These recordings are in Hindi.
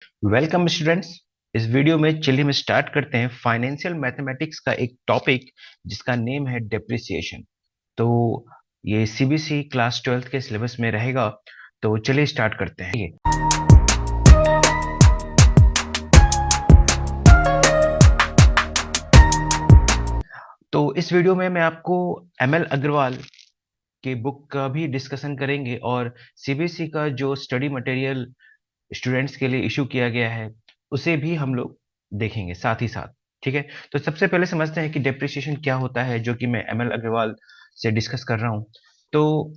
Welcome students. इस वीडियो में चलिए हम स्टार्ट करते हैं फाइनेंशियल मैथमेटिक्स का एक टॉपिक जिसका नेम है डेप्रिसिएशन। तो ये सीबीएसई क्लास 12th के सिलेबस में रहेगा। तो चलिए स्टार्ट करते हैं। तो इस वीडियो में मैं आपको एमएल अग्रवाल के बुक का भी डिस्कशन करेंगे और सीबीएसई का जो स्टडी मटेरियल स्टूडेंट्स के लिए इशू किया गया है उसे भी हम लोग देखेंगे साथ ही साथ। ठीक है, तो सबसे पहले समझते हैं कि डेप्रिसिएशन क्या होता है, जो कि मैं एमएल अग्रवाल से डिस्कस कर रहा हूं। तो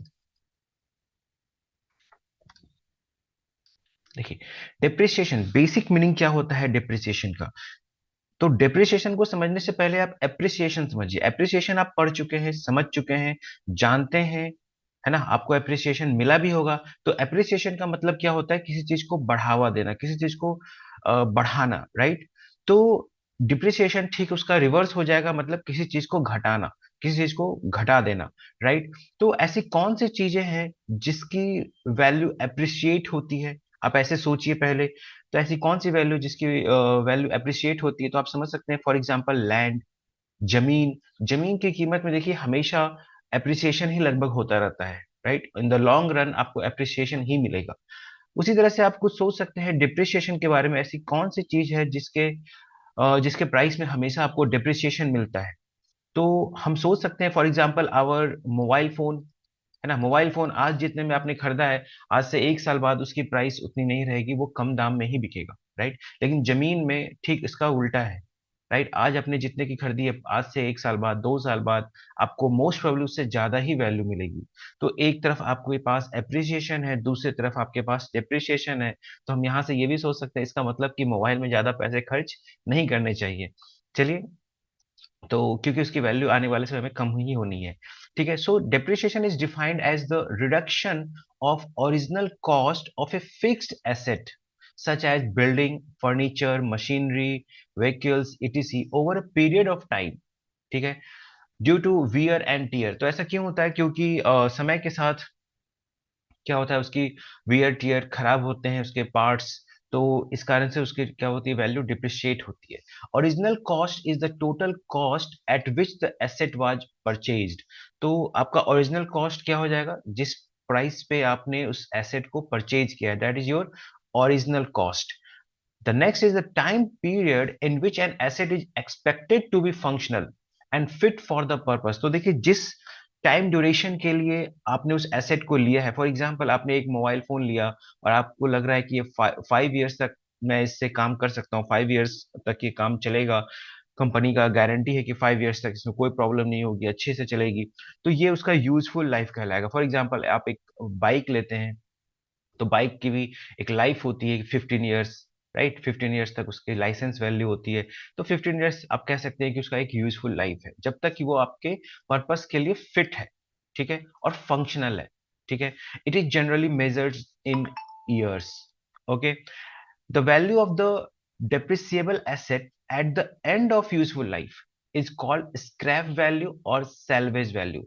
देखिए, डेप्रिसिएशन बेसिक मीनिंग क्या होता है डेप्रिसिएशन का। तो डेप्रिसिएशन को समझने से पहले आप एप्रिसिएशन समझिए। एप्रिसिएशन आप पढ़ चुके हैं, समझ चुके हैं, जानते हैं, है ना। आपको एप्रिसिएशन मिला भी होगा। तो एप्रिसिएशन का मतलब क्या होता है? किसी चीज को बढ़ावा देना, किसी चीज को बढ़ाना, राइट। तो डिप्रिसिएशन ठीक उसका रिवर्स हो जाएगा, मतलब किसी चीज को घटाना, किसी चीज को घटा देना, राइट। तो ऐसी कौन सी चीजें हैं जिसकी वैल्यू एप्रिशिएट होती है? आप ऐसे सोचिए पहले। तो ऐसी कौन सी वैल्यू जिसकी वैल्यू एप्रिशिएट होती है? तो आप समझ सकते हैं, फॉर एग्जांपल लैंड, जमीन। जमीन की कीमत में देखिए हमेशा एप्रिसिएशन ही लगभग होता रहता है, right. In the long run आपको एप्रिसिएशन ही मिलेगा। उसी तरह से आप कुछ सोच सकते हैं डिप्रिसिएशन के बारे में। ऐसी कौन सी चीज है जिसके प्राइस में हमेशा आपको डिप्रिसिएशन मिलता है? तो हम सोच सकते हैं, for example our mobile phone, है ना। मोबाइल फोन आज जितने में आपने खरीदा है, आज से 1 साल बाद उसकी प्राइस उतनी नहीं रहेगी, वो कम दाम में ही बिकेगा, राइट। लेकिन जमीन में ठीक इसका उल्टा है, राइट। आज आपने जितने की खरीदी है, आज से 1 साल बाद, 2 साल बाद आपको मोस्ट प्रोबेबली उससे ज्यादा ही वैल्यू मिलेगी। तो एक तरफ आपके पास एप्रिसिएशन है, दूसरी तरफ आपके पास डेप्रिसिएशन है। तो हम यहाँ से ये भी सोच सकते हैं, इसका मतलब कि मोबाइल में ज्यादा पैसे खर्च नहीं करने चाहिए। चलिए, तो क्योंकि उसकी वैल्यू आने वाले समय में कम ही होनी है। ठीक है, so depreciation is defined as the reduction of original cost of a fixed asset such as building, furniture, machinery, vehicles, etc over a period of time. ठीक है, due to wear and tear. तो ऐसा क्यों होता है? क्योंकि समय के साथ क्या होता है, उसकी वियर टीयर खराब होते हैं, उसके पार्ट्स। तो इस कारण से उसकी क्या होती है, वैल्यू डिप्रिशिएट होती है। Original cost is the total cost at which the asset was purchased. तो आपका ओरिजिनल कॉस्ट क्या हो जाएगा? जिस प्राइस पे आपने उस एसेट को परचेज किया, that is your original cost. The next is the time period in which an asset is expected to be functional and fit for the purpose। तो देखिए, जिस टाइम ड्यूरेशन के लिए आपने उस एसेट को लिया है, फॉर एग्जांपल आपने एक मोबाइल फोन लिया और आपको लग रहा है कि ये 5 इयर्स तक मैं इससे काम कर सकता हूँ, 5 इयर्स तक ये काम चलेगा, कंपनी का गारंटी है कि 5 इयर्स तक इसमें कोई प्रॉब्लम नहीं होगी, अच्छे से चलेगी। तो ये उसका यूजफुल लाइफ कहलाएगा। फॉर एग्जाम्पल आप एक बाइक लेते हैं, तो बाइक की भी एक लाइफ होती है 15 इयर्स, राइट। 15 इयर्स तक उसकी लाइसेंस वैल्यू होती है। तो 15 इयर्स आप कह सकते हैं कि उसका एक यूजफुल लाइफ है, जब तक कि वो आपके पर्पस के लिए फिट है, ठीक है, और फंक्शनल है। ठीक है, it is generally measured in years. Okay, the value of the depreciable asset at the end of useful life is called scrap value और salvage value।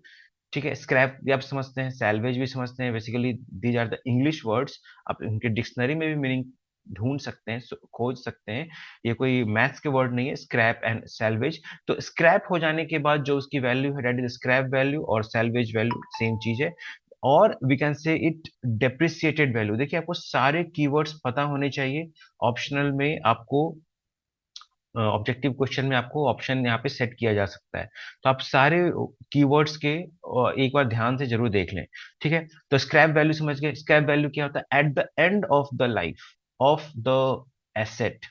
ठीक है, स्क्रैप भी आप समझते हैं, सैल्वेज भी समझते हैं। Basically these are the English words. आप इनके डिक्शनरी में भी मीनिंग ढूंढ सकते हैं, खोज सकते हैं। ये कोई मैथ्स के वर्ड नहीं है, स्क्रैप एंड सैल्वेज। तो स्क्रैप हो जाने के बाद जो उसकी वैल्यू है, दैट इज स्क्रैप वैल्यू, और सैल्वेज वैल्यू सेम चीज है। और we can say it depreciated value. देखिए, आपको सारे कीवर्ड्स पता होने चाहिए। ऑप्शनल में आपको, ऑब्जेक्टिव क्वेश्चन में आपको ऑप्शन यहाँ पे सेट किया जा सकता है। तो आप सारे कीवर्ड्स के एक बार ध्यान से जरूर देख लें। ठीक है, तो स्क्रैप वैल्यू समझ गए। स्क्रैप वैल्यू क्या होता है? At the end of the life of the asset.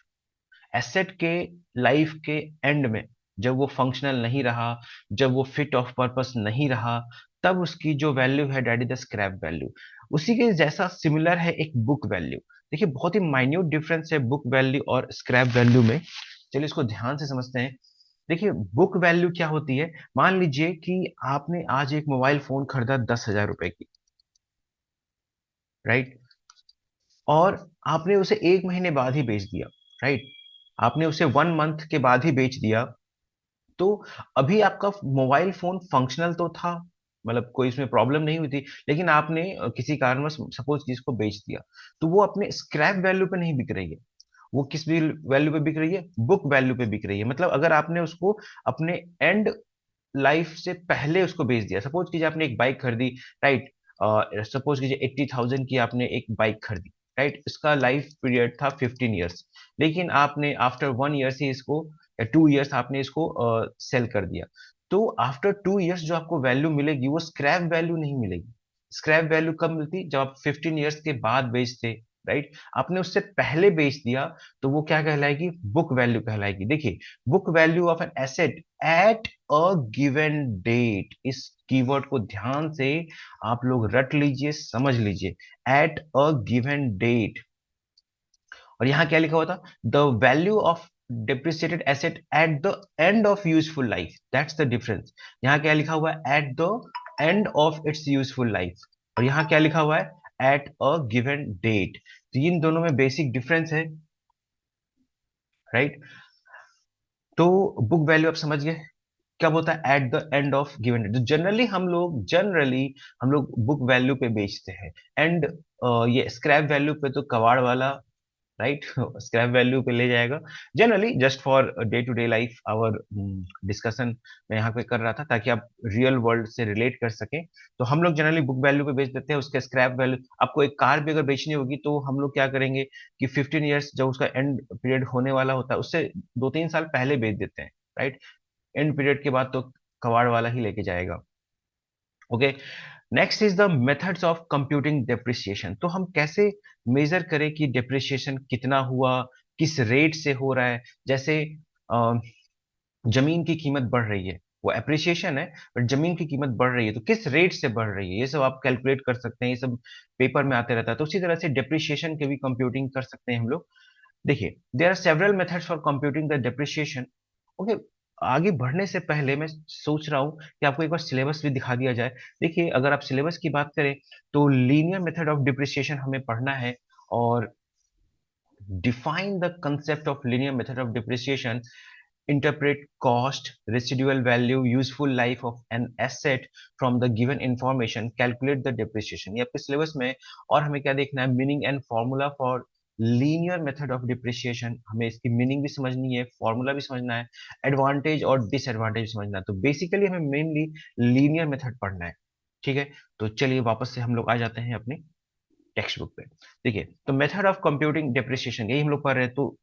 Asset के लाइफ के एंड में, जब वो फंक्शनल नहीं रहा, जब वो फिट ऑफ पर्पस नहीं रहा, तब उसकी जो वैल्यू है, that is the scrap value. उसी के जैसा सिमिलर है एक बुक वैल्यू। देखिए, बहुत ही माइन्यूट डिफरेंस है बुक वैल्यू और स्क्रैप वैल्यू में। चलिए इसको ध्यान से समझते हैं। देखिए, बुक वैल्यू क्या होती है? मान लीजिए कि आपने आज एक मोबाइल फोन खरीदा 10,000 रुपए की, राइट, और आपने उसे 1 महीने बाद ही बेच दिया, राइट। आपने उसे 1 मंथ के बाद ही बेच दिया। तो अभी आपका मोबाइल फोन फंक्शनल तो था, मतलब कोई इसमें प्रॉब्लम नहीं हुई थी, लेकिन आपने किसी कारणवश सपोज जिसको बेच दिया, तो वो अपने स्क्रैप वैल्यू पे नहीं बिक रही है। वो किस भी वैल्यू पे बिक रही है, बुक वैल्यू पे बिक रही है। मतलब अगर आपने उसको अपने एंड लाइफ से पहले उसको बेच दिया, सपोज कीजिए आपने एक बाइक खरीदी, राइट, सपोज कीजिए 80,000 की आपने एक बाइक खरीदी, राइट, इसका लाइफ पीरियड था 15 ईयर्स, लेकिन आपने आफ्टर 1 ईयर से इसको, या 2 ईयर्स आपने इसको सेल कर दिया, तो आफ्टर 2 ईयर्स जो आपको वैल्यू मिलेगी वो स्क्रैप वैल्यू नहीं मिलेगी। स्क्रैप वैल्यू कब मिलती, जब आप 15 ईयर्स के बाद बेचते, राइट, आपने उससे पहले बेच दिया, तो वो क्या कहलाएगी, बुक वैल्यू कहलाएगी। देखिए, book value of an asset at a given date, इस कीवर्ड को ध्यान से आप लोग रट लीजिए, समझ लीजिए, एट अ गिवन डेट। और यहां क्या लिखा हुआ था, the value of depreciated asset at the end of useful life, that's the difference। यहां क्या लिखा हुआ है, at the end of its useful life, और यहां क्या लिखा हुआ है, at a given date। तो इन दोनों में बेसिक डिफरेंस है, राइट। तो बुक वैल्यू आप समझ गए कब होता है, at the end of given date. तो जनरली हम लोग बुक वैल्यू पे बेचते हैं। एंड ये स्क्रैप वैल्यू पे तो कबाड़ वाला, राइट, स्क्रैप वैल्यू पे ले जाएगा। Generally just for day to day life our discussion मैं यहाँ पे कर रहा था, ताकि आप रियल वर्ल्ड से रिलेट कर सकें। तो हम लोग जनरली बुक वैल्यू पे बेच देते हैं, उसके स्क्रैप वैल्यू, आपको एक कार भी अगर बेचनी होगी तो हम लोग क्या करेंगे कि 15 ईयर्स जब उसका एंड पीरियड होने वाला होता है, उससे 2-3 साल पहले बेच देते हैं, राइट। एंड पीरियड के बाद तो कबाड़ वाला ही लेके जाएगा। Okay, next is the methods of computing depreciation. तो हम कैसे मेजर करें कि डेप्रिसिएशन कितना हुआ, किस रेट से हो रहा है। जैसे अ, जमीन की कीमत बढ़ रही है, वो एप्रिसिएशन है, बट जमीन की कीमत बढ़ रही है तो किस रेट से बढ़ रही है, ये सब आप कैलकुलेट कर सकते हैं, ये सब पेपर में आते रहता है। तो उसी तरह से डेप्रिसिएशन की भी कंप्यूटिंग कर सकते हैं हम लोग। देखिए, there are several methods for computing the depreciation. Okay, आगे बढ़ने से पहले मैं सोच रहा हूँ कि आपको एक बार सिलेबस भी दिखा दिया जाए। देखिए, अगर आप सिलेबस की बात करें तो लीनियर मेथड ऑफ डिप्रिसिएशन हमें पढ़ना है, और define the concept of linear method of depreciation, interpret cost, residual value, useful life of an asset from the given information, calculate the depreciation। ये आपके सिलेबस में। और हमें क्या देखना है, meaning and formula for linear method of depreciation, हमें इसकी मीनिंग भी समझनी है, फॉर्मूला भी समझना है, एडवांटेज और डिसएडवांटेज समझना है। तो बेसिकली हमें मेनली लीनियर मेथड पढ़ना है, ठीक है। तो चलिए वापस से हम लोग आ जाते हैं अपनी टेक्स्ट बुक पे। देखिए, तो मेथड ऑफ कंप्यूटिंग डिप्रिसिएशन यही हम लोग पढ़ रहे हैं। तो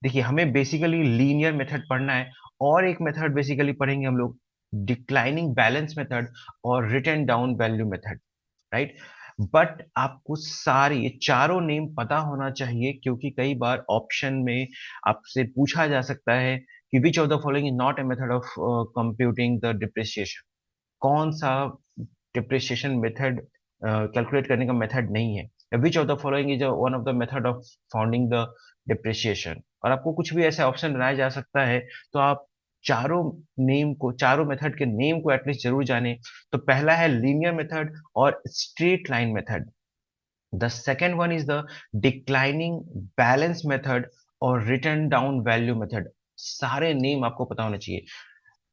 देखिए, हमें बेसिकली लीनियर मेथड पढ़ना है, और एक मेथड बेसिकली पढ़ेंगे हम लोग, डिक्लाइनिंग बैलेंस मेथड और return down value method, right. But आपको सारे ये चारों नेम पता होना चाहिए, क्योंकि कई बार ऑप्शन में आपसे पूछा जा सकता है कि which of the following is not a method of computing the depreciation. कौन सा डिप्रिसिएशन मेथड कैलकुलेट करने का मेथड नहीं है, which of the following is one of the method of founding the depreciation. और आपको कुछ भी ऐसा ऑप्शन बनाया जा सकता है, तो आप चारों नेम को, चारों मेथड के नेम को एटलीस्ट जरूर जाने। तो पहला है लीनियर मेथड और straight line method. The second one is the declining balance method और रिटर्न डाउन वैल्यू मेथड। सारे नेम आपको पता होने चाहिए।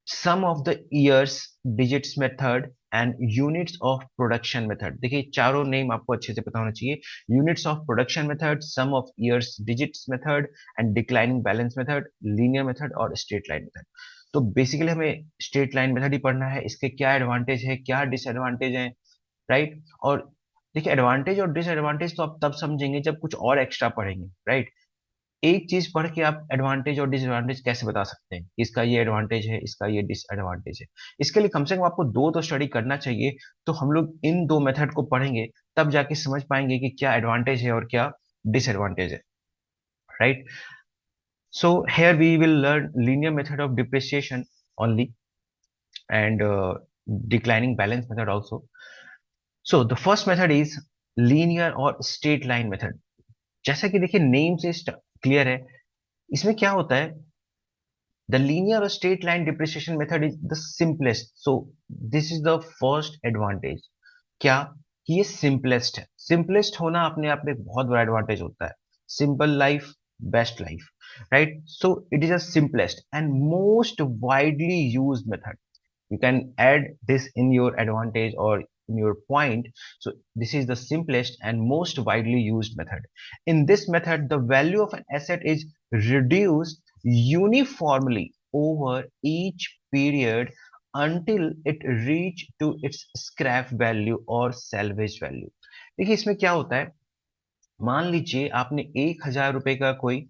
Sum of the years digits method and units of production method. देखिए, चारों नेम आपको अच्छे से पता होना चाहिए। Units of production method, sum of years digits method and declining balance method, linear method और स्ट्रेट लाइन मेथड। तो बेसिकली हमें स्ट्रेट लाइन मेथड ही पढ़ना है, इसके क्या एडवांटेज है, क्या डिसएडवांटेज है, राइट। और देखिए, एडवांटेज और डिसएडवांटेज तो आप तब समझेंगे जब कुछ और एक्स्ट्रा पढ़ेंगे, राइट। एक चीज पढ़ के आप एडवांटेज और डिसएडवांटेज कैसे बता सकते हैं, इसका ये एडवांटेज है, इसका ये डिसएडवांटेज है। इसके लिए कम से कम आपको दो तो स्टडी करना चाहिए। तो हम लोग इन दो मेथड को पढ़ेंगे, तब जाके समझ पाएंगे कि क्या एडवांटेज है और क्या डिसएडवांटेज है, right. So here we will learn linear method of depreciation only, and declining balance method also. So the first method is linear और स्ट्रेट लाइन मेथड। जैसा कि देखिए, नेम से क्लियर है, इसमें क्या होता है, the linear or straight line depreciation method is the simplest, so this is the first advantage। क्या, कि ये सिंपलेस्ट है। सिंपलेस्ट होना अपने आप में एक बहुत बड़ा एडवांटेज होता है। Simple life, best life, right. So it is a simplest and most widely used method. You can add this in your advantage or in your point. So this is the simplest and most widely used method. In this method, the value of an asset is reduced uniformly over each period until it reach to its scrap value or salvage value. देखिए इसमें क्या होता है, मान लीजिए आपने 1,000 रुपए का कोई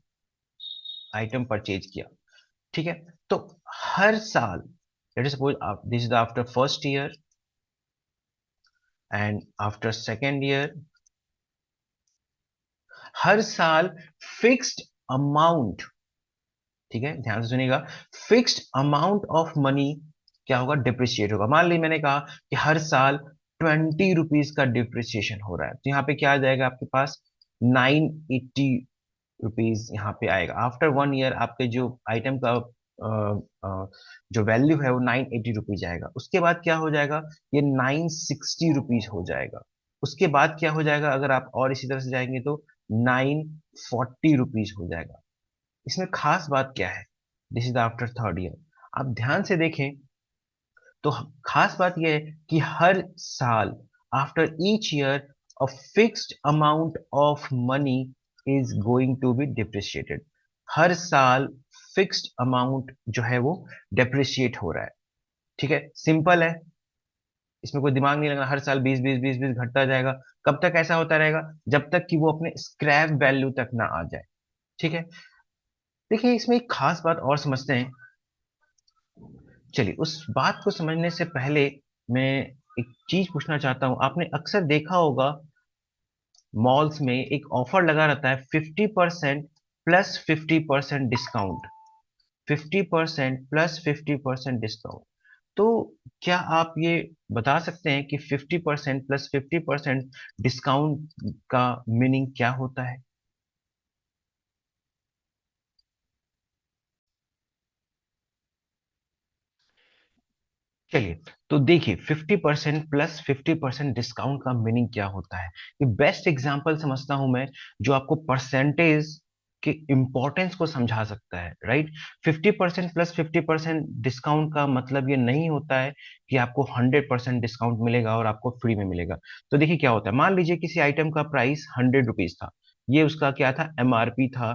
आइटम परचेज किया, ठीक है। तो हर साल, let us suppose this is after first year and after second year, हर साल फिक्स्ड अमाउंट, ठीक है, ध्यान से सुनिएगा, फिक्स्ड अमाउंट ऑफ मनी क्या होगा, डिप्रिशिएट होगा। मान ली मैंने कहा कि हर साल 20 रुपीज का डिप्रिसिएशन हो रहा है, तो यहाँ पे क्या आ जाएगा आपके पास, 980 रुपीज यहाँ पे आएगा। आफ्टर 1 ईयर आपके जो आइटम का जो वैल्यू है वो 980 रुपीज आएगा। उसके बाद क्या हो जाएगा, ये 960 रुपीज हो जाएगा। उसके बाद क्या हो जाएगा, अगर आप और इसी तरह से जाएंगे तो 940 रुपीज हो जाएगा। इसमें खास बात क्या है, this is after third year. आप ध्यान से देखें तो खास बात यह है कि हर साल after each year a fixed amount of money is going to be depreciated. हर साल फिक्स्ड अमाउंट जो है वो डिप्रिशिएट हो रहा है, ठीक है, सिंपल है, इसमें कोई दिमाग नहीं लगना। हर साल 20 20 20 20 घटता जाएगा। कब तक ऐसा होता रहेगा, जब तक कि वो अपने स्क्रैप वैल्यू तक ना आ जाए, ठीक है। देखिए इसमें एक खास बात और समझते हैं। चलिए उस बात को समझने से पहले मैं एक चीज पूछना चाहता हूं। आपने अक्सर देखा होगा मॉल्स में एक ऑफर लगा रहता है, 50% प्लस 50% डिस्काउंट, 50% प्लस 50% डिस्काउंट। तो क्या आप ये बता सकते हैं कि 50% प्लस 50% डिस्काउंट का मीनिंग क्या होता है? चलिए, तो देखिए 50% प्लस 50% डिस्काउंट का मीनिंग क्या होता है, ये बेस्ट एग्जांपल समझता हूं मैं, जो आपको परसेंटेज के इंपॉर्टेंस को समझा सकता है, राइट। 50% प्लस 50% डिस्काउंट का मतलब ये नहीं होता है कि आपको 100% डिस्काउंट मिलेगा और आपको फ्री में मिलेगा। तो देखिए क्या होता है, मान लीजिए किसी आइटम का प्राइस 100 रुपीज था, ये उसका क्या था, एमआरपी था,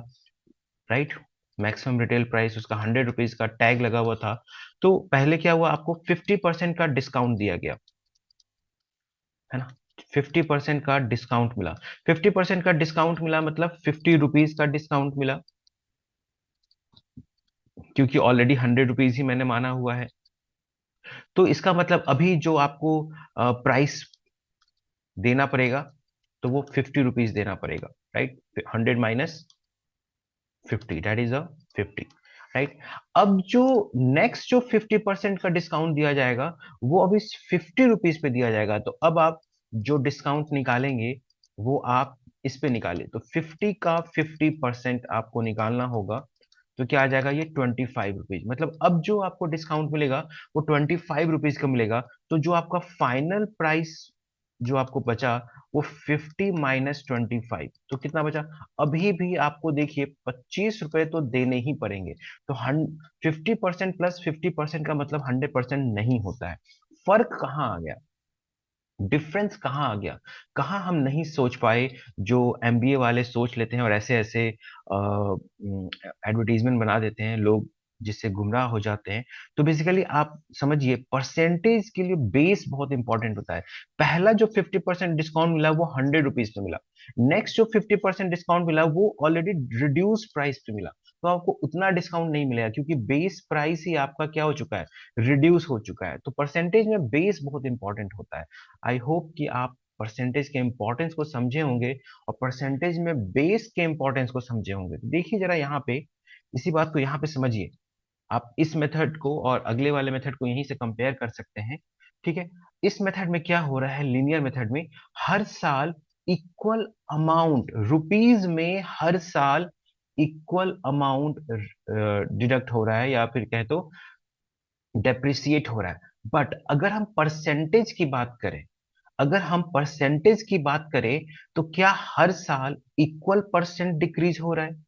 राइट। मैक्सिमम रिटेल प्राइस उसका 100 रुपीज का टैग लगा हुआ था। तो पहले क्या हुआ, आपको 50% का डिस्काउंट दिया गया, है ना। 50% का डिस्काउंट मिला, 50% का डिस्काउंट मिला मतलब 50 रुपीज का डिस्काउंट मिला, क्योंकि ऑलरेडी 100 रुपीज ही मैंने माना हुआ है। तो इसका मतलब अभी जो आपको प्राइस देना पड़ेगा, तो वो 50 रुपीज देना पड़ेगा, right. 100 - 50, that is a 50, right. अब जो नेक्स्ट जो 50% का डिस्काउंट दिया जाएगा, वो अभी 50 रुपीज पे दिया जाएगा। तो अब आप जो डिस्काउंट निकालेंगे वो आप इस पे निकाले, तो 50 का 50% आपको निकालना होगा। तो क्या आ जाएगा, ये 25 रुपीज। मतलब अब जो आपको डिस्काउंट मिलेगा वो 25 रुपीज का मिलेगा। तो जो आपका फाइनल प्राइस जो आपको बचा, वो 50 - 25, तो कितना बचा, अभी भी आपको देखिए 25 रुपए तो देने ही पड़ेंगे। तो 50% प्लस 50% का मतलब 100% नहीं होता है। फर्क कहाँ आ गया, डिफरेंस कहाँ आ गया, कहाँ हम नहीं सोच पाए, जो एमबीए वाले सोच लेते हैं और ऐसे ऐसे एडवर्टीजमेंट बना देते हैं लोग, जिससे गुमराह हो जाते हैं। तो बेसिकली आप समझिए, परसेंटेज के लिए बेस बहुत इंपॉर्टेंट होता है। पहला जो 50% डिस्काउंट मिला वो 100 रुपीज पे मिला, नेक्स्ट जो 50% डिस्काउंट मिला वो ऑलरेडी रिड्यूस प्राइस पे मिला। तो आपको उतना डिस्काउंट नहीं मिलेगा, क्योंकि बेस प्राइस ही आपका क्या हो चुका है, रिड्यूस हो चुका है। तो परसेंटेज में बेस बहुत इंपॉर्टेंट होता है। आई होप कि आप परसेंटेज के इंपॉर्टेंस को समझे होंगे और परसेंटेज में बेस के इंपॉर्टेंस को समझे होंगे। तो देखिए जरा यहाँ पे, इसी बात को यहाँ पे समझिए। आप इस मेथड को और अगले वाले मेथड को यहीं से कंपेयर कर सकते हैं, ठीक है। इस मेथड में क्या हो रहा है, लीनियर मेथड में हर साल इक्वल अमाउंट रुपीज में, हर साल इक्वल अमाउंट डिडक्ट हो रहा है, या फिर कहे तो डेप्रिसिएट हो रहा है। बट अगर हम परसेंटेज की बात करें, अगर हम परसेंटेज की बात करें, तो क्या हर साल इक्वल परसेंट डिक्रीज हो रहा है?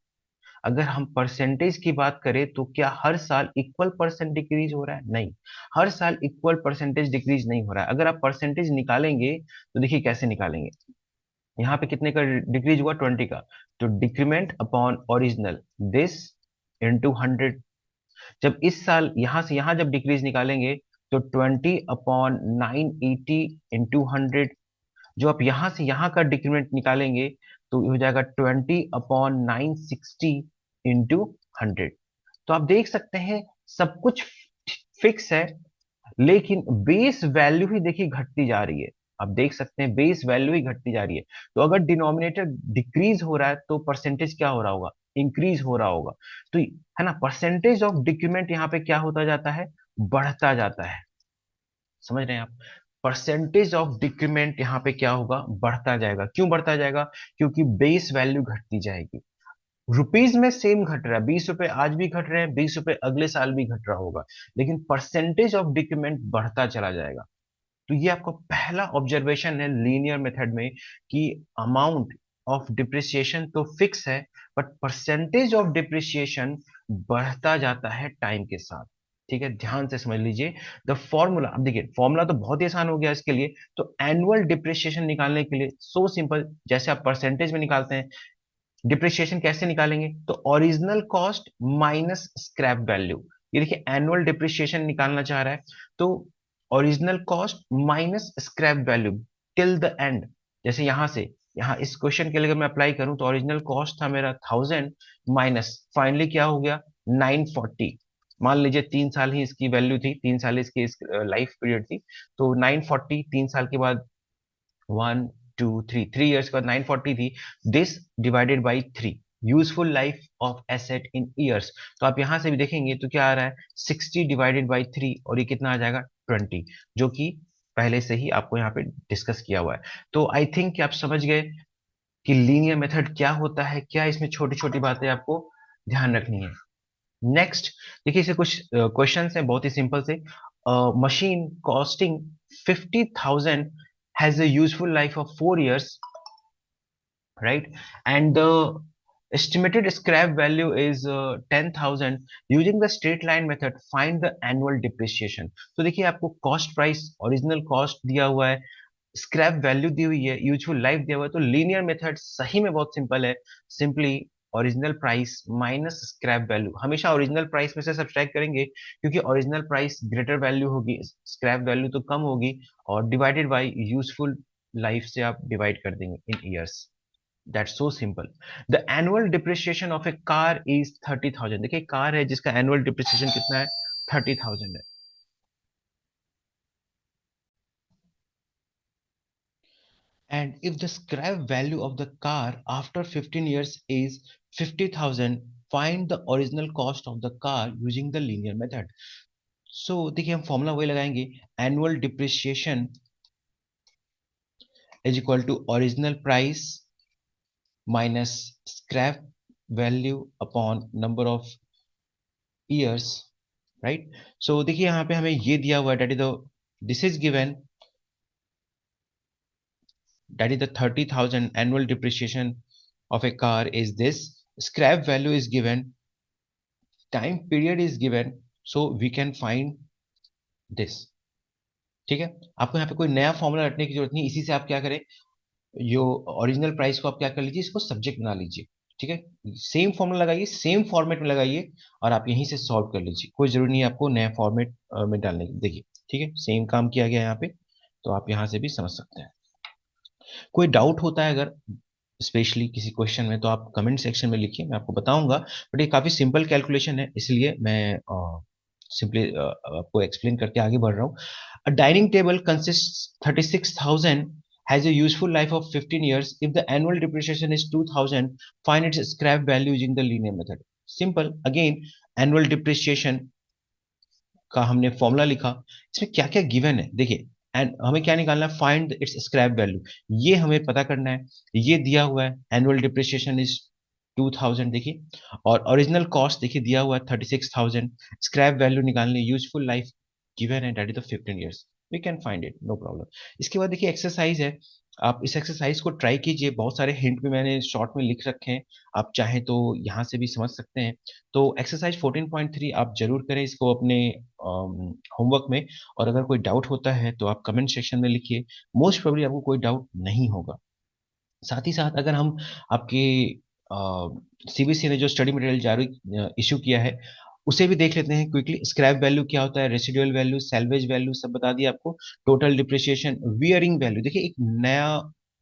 अगर हम परसेंटेज की बात करें तो क्या हर साल इक्वल परसेंट डिक्रीज हो रहा है? नहीं, हर साल इक्वल परसेंटेज डिक्रीज नहीं हो रहा है। अगर आप परसेंटेज निकालेंगे तो देखिए कैसे निकालेंगे। यहाँ पे कितने का डिक्रीज हुआ? 20 का। तो decrement upon original, this into 100। जब इस साल यहां से यहां जब डिक्रीज निकालेंगे तो 20/980 इंटू 100। जो आप यहां से यहां का डिक्रीमेंट निकालेंगे तो हो जाएगा 20/960 इंटू 100। तो आप देख सकते हैं सब कुछ फिक्स है, लेकिन बेस वैल्यू ही देखिए घटती जा रही है। आप देख सकते हैं बेस वैल्यू ही घटती जा रही है। तो अगर डिनोमिनेटर डिक्रीज हो रहा है तो परसेंटेज क्या हो रहा होगा? इंक्रीज हो रहा होगा। तो है ना, परसेंटेज ऑफ डिक्रीमेंट यहाँ पे क्या होता जाता है? बढ़ता जाता है। समझ रहे हैं आप? परसेंटेज ऑफ डिक्रीमेंट यहाँ पे क्या होगा? बढ़ता जाएगा। क्यों बढ़ता जाएगा? क्योंकि बेस वैल्यू घटती जाएगी। रुपीज में सेम घट रहा है, 20 रुपए आज भी घट रहे हैं, 20 रुपए अगले साल भी घट रहा होगा, लेकिन परसेंटेज ऑफ डिक्रीमेंट बढ़ता चला जाएगा। तो ये आपका पहला ऑब्जर्वेशन है लीनियर मेथड में कि अमाउंट ऑफ डिप्रिसिएशन तो फिक्स है, बट परसेंटेज ऑफ डिप्रिसिएशन बढ़ता जाता है टाइम के साथ। ठीक है, ध्यान से समझ लीजिए द फॉर्मूला। अब देखिए फॉर्मूला तो बहुत ही आसान हो गया इसके लिए। तो एनुअल डिप्रिसिएशन निकालने के लिए सो सिंपल, जैसे आप परसेंटेज में निकालते हैं, डिप्रिसिएशन कैसे निकालेंगे? तो original cost minus scrap value. ये देखिए एनुअल डिप्रिसिएशन निकालना चाह रहा है, तो original cost minus scrap value till the end. जैसे यहां से यहां इस क्वेश्चन के लिए अगर मैं अप्लाई करूं तो ओरिजिनल कॉस्ट था मेरा 1000, माइनस फाइनली क्या हो गया? 940। मान लीजिए 3 साल ही इसकी वैल्यू थी, 3 साल इसकी लाइफ पीरियड थी। तो 940 3 साल के बाद 1 2 3 3 इयर्स के बाद 940 थी। This divided by 3, useful life of asset in years. तो आप यहां से भी देखेंगे तो क्या आ रहा है? 60/3, और ये कितना आ जाएगा? 20, जो कि पहले से ही आपको यहाँ पे डिस्कस किया हुआ है। तो आई थिंक कि आप समझ गए कि लीनियर मेथड क्या होता है, क्या इसमें छोटी छोटी बातें आपको ध्यान रखनी है। नेक्स्ट देखिए, इसे कुछ क्वेश्चन हैं बहुत ही सिंपल से। Machine costing 50,000 has a useful life of 4 years, right? And the estimated scrap value is 10,000. Using the straight line method, find the annual depreciation. तो देखिए आपको कॉस्ट प्राइस, ओरिजिनल कॉस्ट दिया हुआ है, स्क्रैप वैल्यू दी हुई है, यूजफुल लाइफ दिया हुआ है। तो लीनियर मेथड सही में बहुत सिंपल है। Simply original price minus scrap value, हमेशा ओरिजिनल प्राइस में से सब्ट्रैक्ट करेंगे, क्योंकि ओरिजिनल प्राइस ग्रेटर वैल्यू होगी, स्क्रैप वैल्यू तो कम होगी, और डिवाइडेड बाय यूजफुल लाइफ से आप डिवाइड कर देंगे इन years. That's so simple. The annual depreciation of A car is 30,000। देखिए कार है जिसका एनुअल डिप्रिसिएशन कितना है? 30,000 है। And if the scrap value of the car after 15 years is 50,000, find the original cost of the car using the linear method. So देखिए हम फॉर्मूला वही लगाएंगे, annual depreciation is equal to original price minus scrap value upon number of years, right? So देखिए यहाँ पे हमें ये दिया हुआ है, that is the this is given, that is the 30,000 annual depreciation of a car is this, scrap value is given, time period is given, so we can find this। ठीक है, आपको यहाँ पे कोई नया फॉर्मूला रटने की जरूरत नहीं, इसी से आप क्या करें, यो ओरिजिनल प्राइस को आप क्या कर लीजिए, इसको सब्जेक्ट बना लीजिए। ठीक है, सेम फॉर्मूला लगाइए, सेम फॉर्मेट में लगाइए, और आप यहीं से सॉल्व कर लीजिए। कोई जरूरी नहीं है आपको नया फॉर्मेट में डालने की। देखिए ठीक है, सेम काम किया गया यहाँ पे, तो आप यहाँ से भी समझ सकते हैं। कोई डाउट होता है अगर स्पेशली किसी क्वेश्चन में, तो आप कमेंट सेक्शन में लिखिए, मैं आपको बताऊंगा। बट ये काफी सिंपल कैलकुलेशन है, इसलिए मैं सिंपली आपको एक्सप्लेन करके आगे बढ़ रहा हूँ। अ dining table consist 36,000 has a useful life of 15 years. If the annual depreciation is 2,000, find its scrap value using the linear method. Simple. Again, annual depreciation का हमने फॉर्मूला लिखा, इसमें क्या क्या गिवन है देखिए, एंड हमें क्या निकालना है? फाइंड इट्स स्क्रैप वैल्यू, ये हमें पता करना है। ये दिया हुआ है एनुअल डिप्रिसिएशन इज 2,000, देखिए, और ओरिजिनल कॉस्ट देखिए दिया हुआ है 36,000, स्क्रैप वैल्यू निकालने, यूजफुल लाइफ गिवन है that is the 15 years, we can find it, no problem. इसके बाद देखिए एक्सरसाइज है, आप इस एक्सरसाइज को ट्राई कीजिए, बहुत सारे हिंट भी मैंने शॉर्ट में लिख रखे हैं, आप चाहें तो यहाँ से भी समझ सकते हैं। तो एक्सरसाइज 14.3 आप जरूर करें इसको अपने होमवर्क में, और अगर कोई डाउट होता है तो आप कमेंट सेक्शन में लिखिए, मोस्ट प्रोबेबली आपको कोई डाउट नहीं होगा। साथ ही साथ अगर हम आपके सीबीएसई ने जो स्टडी मटेरियल जारी इश्यू किया है उसे भी देख लेते हैं क्विकली। स्क्रैप वैल्यू क्या होता है, रेसिडुअल वैल्यू, सैल्वेज वैल्यू सब बता दिया आपको। टोटल डिप्रिसिएशन, वियरिंग वैल्यू, देखिए एक नया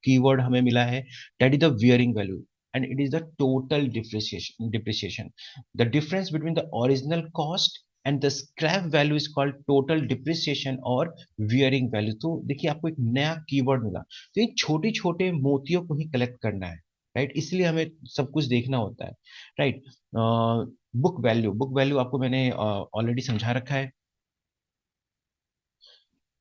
कीवर्ड हमें मिला है, that is the wearing value and it is the total depreciation. The difference between the original cost and the scrap value is called total depreciation और वियरिंग वैल्यू। तो देखिए आपको एक नया कीवर्ड मिला। तो ये छोटे छोटे मोतियों को ही कलेक्ट करना है, राइट, इसलिए हमें सब कुछ देखना होता है, राइट। बुक वैल्यू आपको मैंने ऑलरेडी समझा रखा है।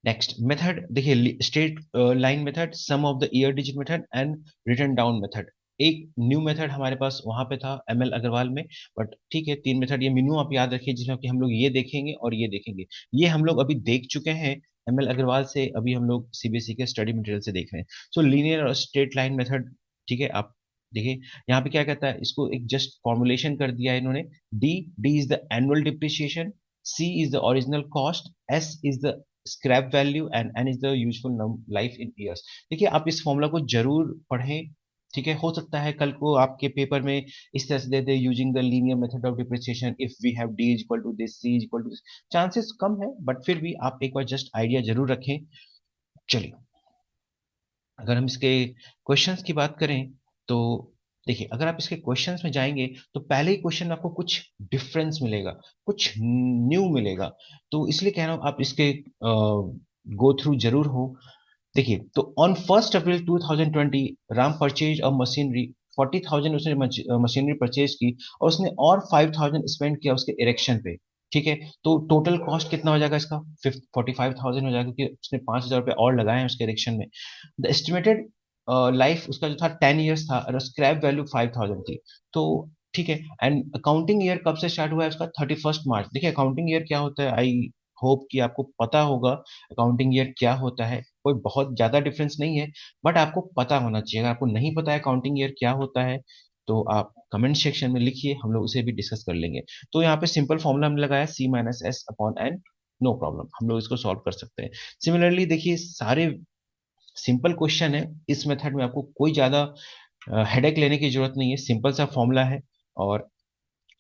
नेक्स्ट मेथड देखिए, straight line method, sum of the year digit method and written down method. एक न्यू मेथड हमारे पास वहां पे था एमएल अग्रवाल में, बट ठीक है, 3 मेथड ये मीनू आप याद रखिए, जिसमें कि हम लोग ये देखेंगे और ये देखेंगे। ये हम लोग अभी देख चुके हैं एमएल अग्रवाल से, अभी हम लोग सीबीएसई के स्टडी मटेरियल से देख रहे हैं। सो लीनियर और स्ट्रेट लाइन मेथड, ठीक है, आप देखिए यहाँ पे क्या कहता है, इसको एक जस्ट फॉर्मुलेशन कर दिया है इन्होंने। D D is the annual depreciation, C is the original cost, S is the scrap value and N is the useful life in years. देखिए आप इस फॉर्मूला को जरूर पढ़ें, ठीक है, हो सकता है कल को आपके पेपर में इस तरह से दे दे, using the linear method of depreciation if we have D is equal to this, C is equal to this. Chances कम है, बट फिर भी आप एक बार जस्ट आइडिया जरूर रखें। चलिए, अगर हम इसके क्वेश्चंस की बात करें तो देखिए, अगर आप इसके क्वेश्चंस में जाएंगे तो पहले ही क्वेश्चन में आपको कुछ डिफरेंस मिलेगा, कुछ न्यू मिलेगा। तो इसलिए कह रहा हूं आप इसके गो थ्रू जरूर हो। देखिए, तो on 1 April 2020 Ram purchase a machinery, 40,000 उसने मशीनरी परचेज की, और उसने और 5,000 स्पेंड किया उसके इरेक्शन पे, ठीक है। तो टोटल कॉस्ट कितना हो जाएगा इसका, 45,000 हो जाएगा, क्योंकि उसने 5,000 रुपये और लगाए हैं उसके इरेक्शन में। द एस्टिमेटेड लाइफ उसका जो था 10 ईयर्स था, और स्क्रैप वैल्यू 5,000 थी। तो ठीक है, एंड अकाउंटिंग ईयर कब से स्टार्ट हुआ है उसका, 31 मार्च। देखिए अकाउंटिंग ईयर क्या होता है, आई होप कि आपको पता होगा अकाउंटिंग ईयर क्या होता है। कोई बहुत ज्यादा डिफरेंस नहीं है, बट आपको पता होना चाहिए। अगर आपको नहीं पता है अकाउंटिंग ईयर क्या होता है, तो आप कमेंट सेक्शन में लिखिए, हम लोग उसे भी डिस्कस कर लेंगे। तो यहाँ पे सिंपल फॉर्मूला हमने लगाया, C-S/N, नो प्रॉब्लम, हम लोग इसको सॉल्व कर सकते हैं। सिमिलरली देखिए, सारे सिंपल क्वेश्चन है, इस मेथड में आपको कोई ज्यादा हेडेक लेने की जरूरत नहीं है, सिंपल सा फॉर्मूला है। और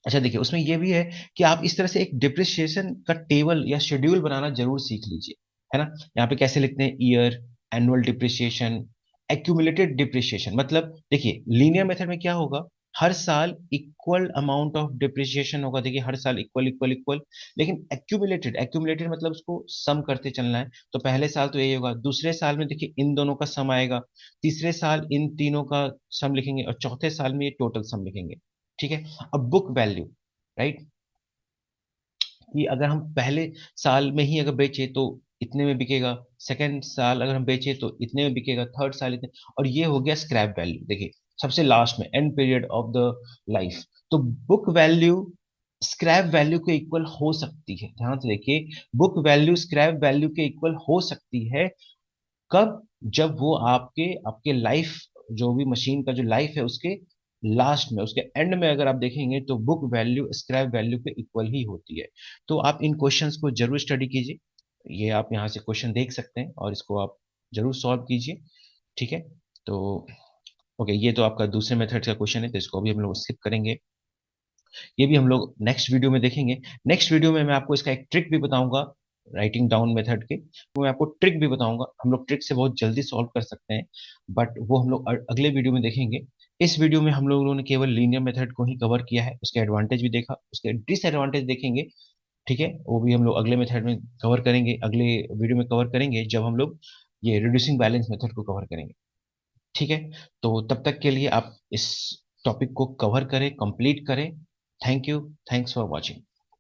अच्छा देखिए, उसमें ये भी है कि आप इस तरह से एक डिप्रिसिएशन का टेबल या शेड्यूल बनाना जरूर सीख लीजिए, है ना। यहाँ पे कैसे लिखते हैं, year, annual depreciation, accumulated depreciation. मतलब देखिए लीनियर मेथड में क्या होगा, हर साल इक्वल अमाउंट ऑफ डिप्रिसिएशन होगा, देखिए हर साल इक्वल इक्वल इक्वल। लेकिन एक्यूमुलेटेड, एक्यूमुलेटेड मतलब उसको सम करते चलना है। तो पहले साल तो यही होगा, दूसरे साल में देखिए इन दोनों का सम आएगा, तीसरे साल इन तीनों का सम लिखेंगे, और चौथे साल में ये टोटल सम लिखेंगे, ठीक है। अब बुक वैल्यू, राइट, कि अगर हम पहले साल में ही अगर बेचे तो इतने में बिकेगा, सेकेंड साल अगर हम बेचे तो इतने में बिकेगा, थर्ड साल इतने। और ये हो गया स्क्रैप वैल्यू, देखिए सबसे लास्ट में and period of the life. तो बुक वैल्यू स्क्रैप वैल्यू के इक्वल हो सकती है, ध्यान से देखिए, बुक वैल्यू स्क्रैप वैल्यू के इक्वल हो सकती है। कब, जब वो आपके आपके लाइफ, जो भी मशीन का जो लाइफ है उसके लास्ट में, उसके एंड में अगर आप देखेंगे तो बुक वैल्यू स्क्रैप वैल्यू के इक्वल ही होती है। तो आप इन क्वेश्चंस को जरूर स्टडी कीजिए, ये आप यहाँ से क्वेश्चन देख सकते हैं और इसको आप जरूर सॉल्व कीजिए, ठीक है। तो ओके, ये तो आपका दूसरे मेथड का क्वेश्चन है, तो इसको भी हम लोग स्किप करेंगे, ये भी हम लोग नेक्स्ट वीडियो में देखेंगे। नेक्स्ट वीडियो में मैं आपको इसका एक ट्रिक भी बताऊंगा, राइटिंग डाउन मेथड के, तो मैं आपको ट्रिक भी बताऊंगा। हम लोग ट्रिक से बहुत जल्दी सॉल्व कर सकते हैं, बट वो हम लोग अगले वीडियो में देखेंगे। इस वीडियो में हम लोगों ने केवल लीनियर मेथड को ही कवर किया है, उसके एडवांटेज भी देखा, उसके डिसएडवांटेज देखेंगे, ठीक है। वो भी हम लोग अगले मेथड में कवर करेंगे, अगले वीडियो में कवर करेंगे, जब हम लोग ये रिड्यूसिंग बैलेंस मेथड को कवर करेंगे, ठीक है। तो तब तक के लिए आप इस टॉपिक को कवर करें, कंप्लीट करें। Thank you, thanks for watching.